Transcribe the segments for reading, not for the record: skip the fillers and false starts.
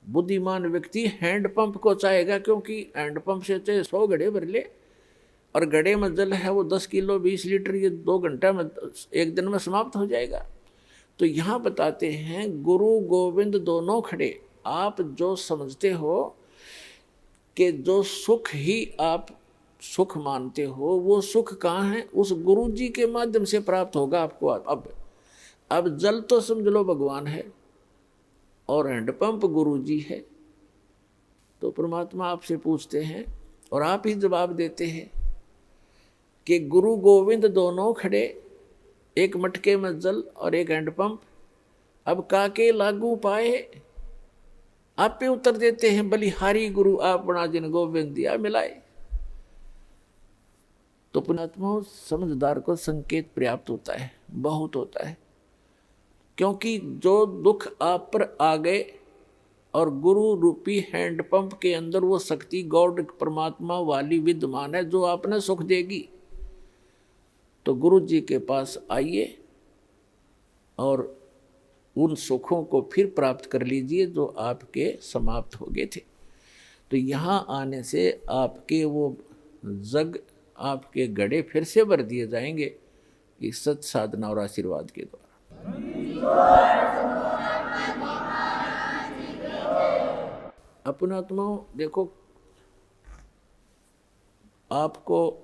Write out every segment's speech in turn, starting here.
बुद्धिमान व्यक्ति हैंडपंप को चाहेगा, क्योंकि हैंडपंप से चाहे 100 घड़े भर ले, और घड़े में जल है वो 10 किलो 20 लीटर, ये 2 घंटा में 1 दिन में समाप्त हो जाएगा। तो यहाँ बताते हैं गुरु गोविंद दोनों खड़े। आप जो समझते हो कि जो सुख ही आप सुख मानते हो, वो सुख कहाँ है? उस गुरु जी के माध्यम से प्राप्त होगा आपको। अब जल तो समझ लो भगवान है और हैंडपंप गुरु जी है। तो परमात्मा आपसे पूछते हैं और आप ही जवाब देते हैं कि गुरु गोविंद दोनों खड़े, एक मटके में जल और एक हैंडपंप, अब काके लागू पाए। आप पे उत्तर देते हैं बलिहारी गुरु आपना जिन गोविंद दिया मिलाए। तो पुण्यात्मा समझदार को संकेत पर्याप्त होता है, बहुत होता है, क्योंकि जो दुख आप पर आ गए और गुरु रूपी हैंडपंप के अंदर वो शक्ति गॉड परमात्मा वाली विद्यमान है जो आपने सुख देगी। तो गुरु जी के पास आइए और उन सुखों को फिर प्राप्त कर लीजिए जो आपके समाप्त हो गए थे। तो यहाँ आने से आपके वो जग, आपके घड़े फिर से भर दिए जाएंगे इस सत साधना और आशीर्वाद के द्वारा। अपनात्माओं देखो, आपको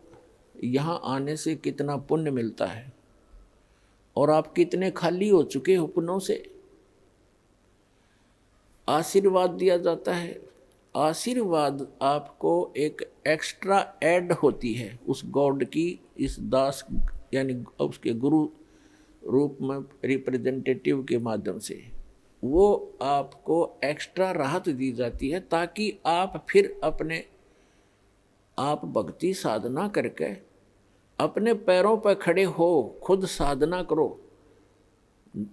यहाँ आने से कितना पुण्य मिलता है और आप कितने खाली हो चुके हो पुण्यों से। आशीर्वाद दिया जाता है, आशीर्वाद आपको एक एक्स्ट्रा ऐड होती है उस गॉड की, इस दास यानी उसके गुरु रूप में रिप्रेजेंटेटिव के माध्यम से वो आपको एक्स्ट्रा राहत दी जाती है, ताकि आप फिर अपने आप भक्ति साधना करके अपने पैरों पर खड़े हो, खुद साधना करो।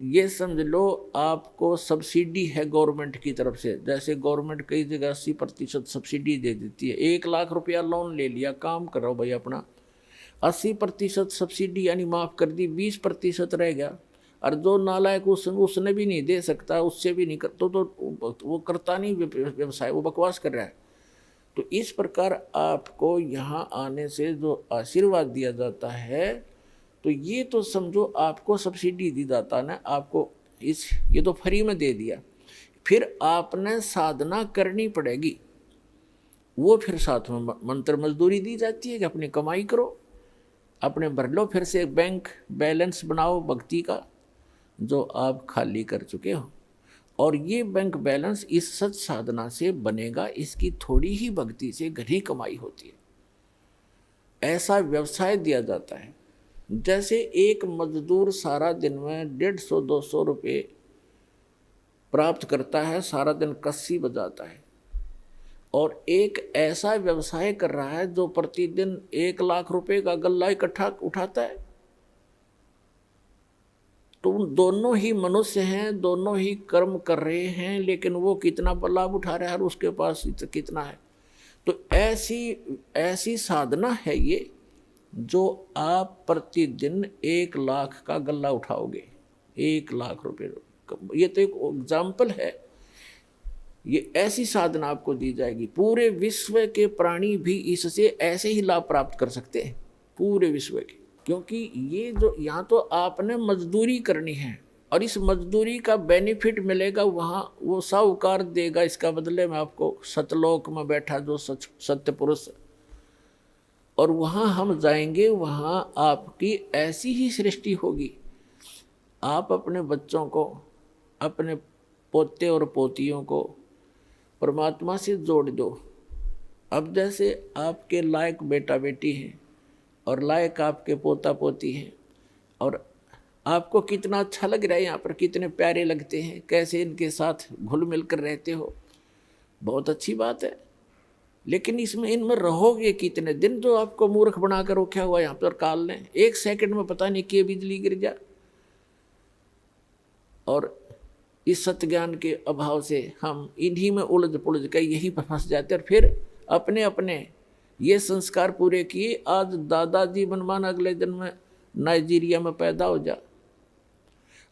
ये समझ लो आपको सब्सिडी है गवर्नमेंट की तरफ से। जैसे गवर्नमेंट कई जगह 80% सब्सिडी दे देती है। 1 लाख रुपया लोन ले लिया, काम करो भाई अपना, 80% सब्सिडी यानी माफ़ कर दी, 20% रह गया। और जो नालायक उसने भी नहीं दे सकता, उससे भी नहीं कर तो वो करता नहीं व्यवसाय, वो बकवास कर रहा है। तो इस प्रकार आपको यहाँ आने से जो आशीर्वाद दिया जाता है, तो ये तो समझो आपको सब्सिडी दी जाता ना, आपको ये तो फ्री में दे दिया। फिर आपने साधना करनी पड़ेगी, वो फिर साथ में मंत्र मजदूरी दी जाती है कि अपनी कमाई करो, अपने भर लो, फिर से बैंक बैलेंस बनाओ भक्ति का जो आप खाली कर चुके हो। और ये बैंक बैलेंस इस सच साधना से बनेगा, इसकी थोड़ी ही भक्ति से घनी कमाई होती है। ऐसा व्यवसाय दिया जाता है। जैसे एक मजदूर सारा दिन में 150-200 रुपये प्राप्त करता है, सारा दिन कस्सी बजाता है, और एक ऐसा व्यवसाय कर रहा है जो प्रतिदिन 1 लाख रुपए का गल्ला इकट्ठा उठाता है। तो दोनों ही मनुष्य हैं, दोनों ही कर्म कर रहे हैं, लेकिन वो कितना लाभ उठा रहा है और उसके पास कितना है। तो ऐसी साधना है ये, जो आप प्रतिदिन 1 लाख का गल्ला उठाओगे, 1 लाख रुपए। ये तो एक एग्जाम्पल है। ये ऐसी साधना आपको दी जाएगी। पूरे विश्व के प्राणी भी इससे ऐसे ही लाभ प्राप्त कर सकते हैं, पूरे विश्व के। क्योंकि ये जो यहाँ तो आपने मजदूरी करनी है और इस मजदूरी का बेनिफिट मिलेगा वहाँ, वो साहूकार देगा इसका बदले में आपको, सतलोक में बैठा जो सत्य पुरुष। और वहाँ हम जाएंगे, वहाँ आपकी ऐसी ही सृष्टि होगी। आप अपने बच्चों को, अपने पोते और पोतियों को परमात्मा से जोड़ दो। अब जैसे आपके लायक बेटा बेटी हैं और लायक आपके पोता पोती हैं, और आपको कितना अच्छा लग रहा है यहाँ पर, कितने प्यारे लगते हैं, कैसे इनके साथ घुल मिल कर रहते हो, बहुत अच्छी बात है। लेकिन इनमें रहोगे कितने दिन? जो आपको मूर्ख बना कर रखा हुआ यहाँ पर काल ने, 1 सेकंड में पता नहीं कि बिजली गिर जा। और इस सत्य ज्ञान के अभाव से हम इन्हीं में उलझ पुलझ कर यहीं पर फंस जाते, और फिर अपने अपने ये संस्कार पूरे किए। आज दादाजी मनमान अगले दिन में नाइजीरिया में पैदा हो जा,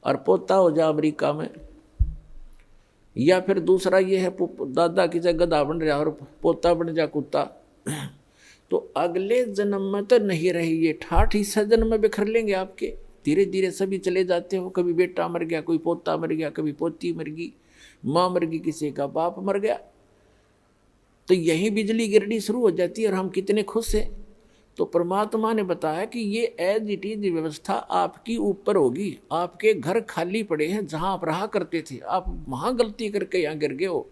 और पोता हो जा अमेरिका में, या फिर दूसरा ये है दादा की जगह गधा बन रहा और पोता बन जा कुत्ता, तो अगले जन्म में तो नहीं रही, ये 68 हिस्सा जन्म में बिखर लेंगे आपके। धीरे धीरे सभी चले जाते हो, कभी बेटा मर गया, कोई पोता मर गया, कभी पोती मर गई, माँ मर गई, किसी का बाप मर गया, तो यही बिजली गिरनी शुरू हो जाती है और हम कितने खुश हैं। तो परमात्मा ने बताया कि ये एज इट इज व्यवस्था आपकी ऊपर होगी। आपके घर खाली पड़े हैं जहां आप रहा करते थे, आप वहां गलती करके यहाँ गिर गए हो।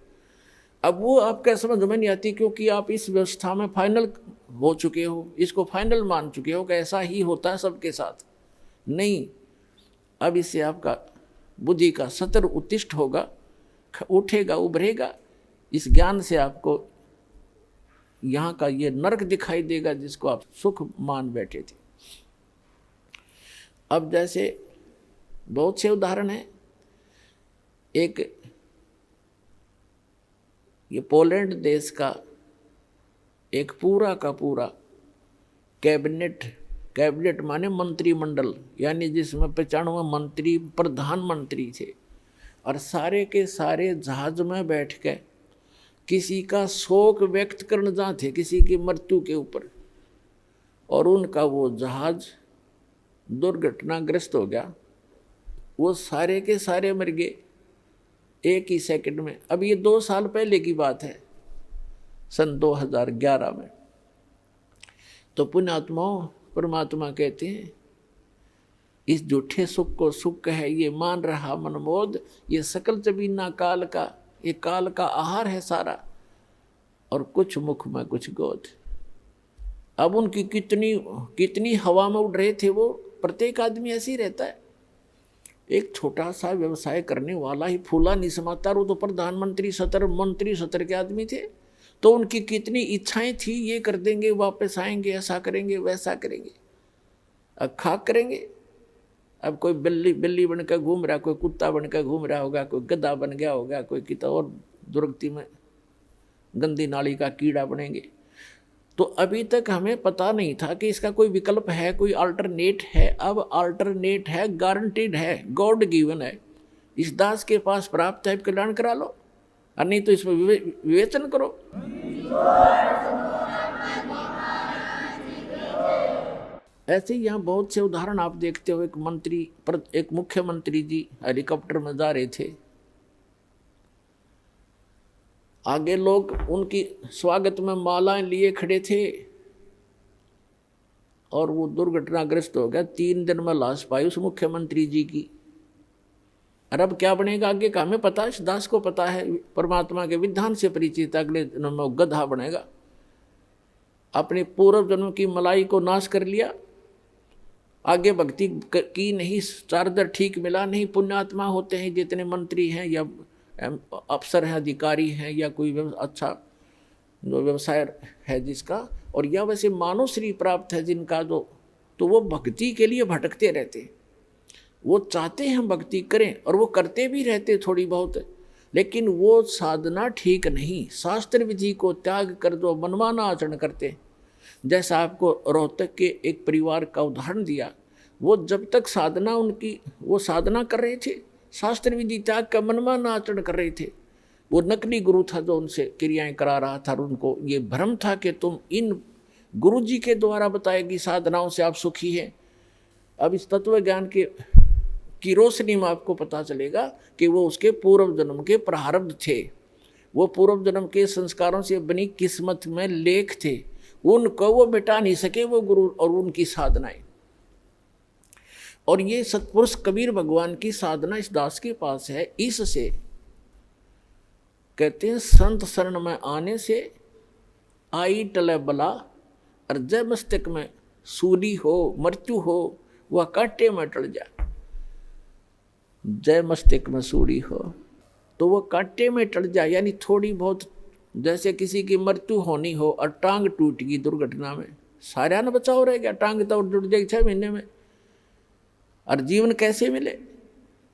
अब वो आपका समझ में नहीं आती, क्योंकि आप इस व्यवस्था में फाइनल हो चुके हो, इसको फाइनल मान चुके हो कि ऐसा ही होता है सबके साथ। नहीं, अब इससे आपका बुद्धि का सतर उत्तिष्ठ होगा, उठेगा, उभरेगा। इस ज्ञान से आपको यहाँ का ये नरक दिखाई देगा जिसको आप सुख मान बैठे थे। अब जैसे बहुत से उदाहरण हैं। एक ये पोलैंड देश का एक पूरा का पूरा कैबिनेट माने मंत्रिमंडल, यानी जिसमें 95 मंत्री प्रधानमंत्री थे, और सारे के सारे जहाज में बैठ के किसी का शोक व्यक्त करने जाते, किसी की मृत्यु के ऊपर, और उनका वो जहाज दुर्घटनाग्रस्त हो गया, वो सारे के सारे मर गए एक ही सेकंड में। अब ये 2 साल पहले की बात है, सन 2011 में। तो पुण्यात्माओं, परमात्मा कहते हैं इस झूठे सुख को सुख है ये मान रहा मनमोद, ये सकल जबीना काल का, ये काल का आहार है सारा, और कुछ मुख में कुछ गोद। अब उनकी कितनी हवा में उड़ रहे थे वो। प्रत्येक आदमी ऐसे ही रहता है। एक छोटा सा व्यवसाय करने वाला ही फूला नहीं समाता, वो तो प्रधानमंत्री मंत्री सतर के आदमी थे, तो उनकी कितनी इच्छाएं थी, ये कर देंगे, वापस आएंगे, ऐसा करेंगे, वैसा करेंगे, अब खाक करेंगे। अब कोई बिल्ली बनकर घूम रहा, कोई कुत्ता बनकर घूम रहा होगा, कोई गधा बन गया होगा, कोई कितना और दुर्गति में गंदी नाली का कीड़ा बनेंगे। तो अभी तक हमें पता नहीं था कि इसका कोई विकल्प है, कोई अल्टरनेट है। अब अल्टरनेट है, गारंटीड है, गॉड गिवन है। इस दास के पास प्राप्त है, कल्याण करा लो, और नहीं तो इसमें विवेचन करो। ऐसे ही यहाँ बहुत से उदाहरण आप देखते हो। एक मुख्यमंत्री जी हेलीकॉप्टर में जा रहे थे, आगे लोग उनकी स्वागत में मालाएं लिए खड़े थे, और वो दुर्घटनाग्रस्त हो गया। 3 दिन में लाश पाई उस मुख्यमंत्री जी की। और अब क्या बनेगा आगे का हमें पता है, इस दास को पता है, परमात्मा के विधान से परिचित। अगले जन्म में वो गधा बनेगा। अपने पूर्व जन्म की मलाई को नाश कर लिया, आगे भक्ति की नहीं, चार्जर ठीक मिला नहीं। पुण्यात्मा होते हैं जितने मंत्री हैं या अफसर हैं, अधिकारी हैं, या कोई अच्छा जो व्यवसाय है जिसका, और या वैसे मानव श्री प्राप्त है जिनका, तो वो भक्ति के लिए भटकते रहते। वो चाहते हैं हम भक्ति करें, और वो करते भी रहते थोड़ी बहुत, लेकिन वो साधना ठीक नहीं। शास्त्र विधि को त्याग कर दो, मनमाना आचरण करते। जैसा आपको रोहतक के एक परिवार का उदाहरण दिया, वो जब तक साधना उनकी, वो साधना कर रहे थे, शास्त्र विधि त्याग का मनमाना आचरण कर रहे थे। वो नकली गुरु था जो उनसे क्रियाएं करा रहा था, और उनको ये भ्रम था कि तुम इन गुरु जी के द्वारा बताएगी साधनाओं से आप सुखी हैं। अब इस तत्व ज्ञान की रोशनी में आपको पता चलेगा कि वो उसके पूर्व जन्म के प्रारब्ध थे, वो पूर्व जन्म के संस्कारों से बनी किस्मत में लेख थे, उनको वो मिटा नहीं सके वो गुरु और उनकी साधनाएं। और ये सतपुरुष कबीर भगवान की साधना इस दास के पास है। इससे कहते हैं संत शरण में आने से आई टले बला, और जय मस्तक में सूली हो, मृत्यु हो, वह कांटे में टल जाए। जय मस्तक में सूली हो तो वह कांटे में टल जाए, यानी थोड़ी बहुत, जैसे किसी की मृत्यु होनी हो और टांग टूट गई दुर्घटना में, सारा न बचाव रह गया, टांग तो जुड़ जाएगी 6 महीने में, और जीवन कैसे मिले।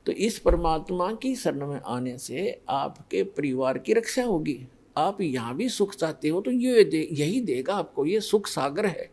तो इस परमात्मा की शरण में आने से आपके परिवार की रक्षा होगी। आप यहाँ भी सुख चाहते हो तो यही देगा आपको, ये सुख सागर है।